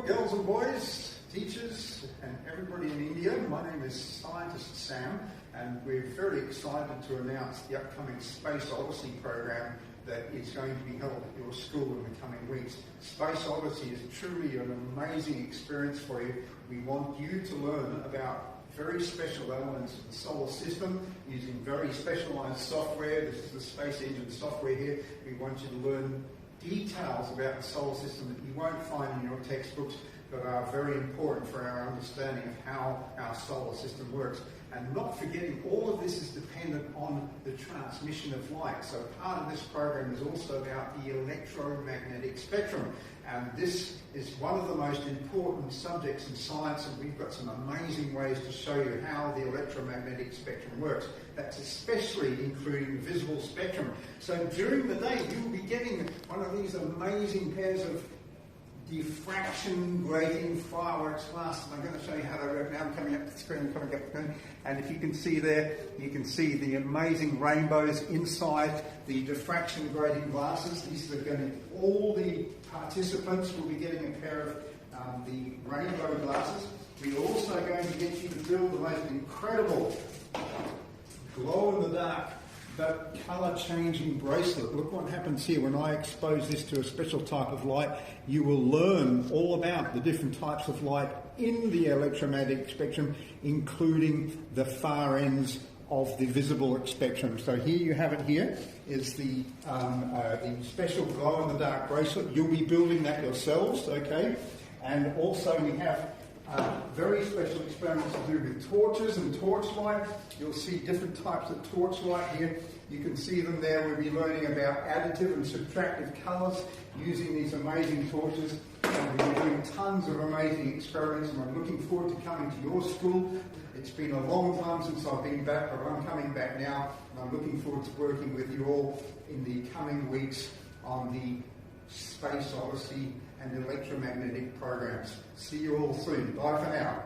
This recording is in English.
girls and boys, teachers and everybody in India. My name is Scientist Sam and we're very excited to announce the upcoming Space Odyssey program that is going to be held at your school in the coming weeks. Space Odyssey is truly an amazing experience for you. We want you to learn about very special elements of the solar system using very specialized software. This is the space engine software here. We want you to learn details about the solar system that you won't find in your textbooks that are very important for our understanding of how our solar system works. And not forgetting, all of this is dependent on the transmission of light. So part of this program is also about the electromagnetic spectrum. And this is one of the most important subjects in science, and we've got some amazing ways to show you how the electromagnetic spectrum works. That's especially including the visible spectrum. So during the day, you will be getting one of these amazing pairs of diffraction grating fireworks glasses. I'm going to show you how they work now. I'm coming up the screen, and if you can see there, you can see the amazing rainbows inside the diffraction grating glasses. These are going to, all the participants will be getting a pair of the rainbow glasses. We're also going to get you to build the most incredible glow-in-the-dark but colour-changing bracelet. Look what happens here when I expose this to a special type of light. You will learn all about the different types of light in the electromagnetic spectrum, including the far ends of the visible spectrum. So here you have it. Here is the special glow-in-the-dark bracelet. You'll be building that yourselves, okay? And also we have very special experiments to do with torches and torchlight. You'll see different types of torchlight here. You can see them there. We'll be learning about additive and subtractive colours using these amazing torches. And we'll be doing tons of amazing experiments, and I'm looking forward to coming to your school. It's been a long time since I've been back, but I'm coming back now, and I'm looking forward to working with you all in the coming weeks on the Space Odyssey and electromagnetic programs. See you all soon. Bye for now.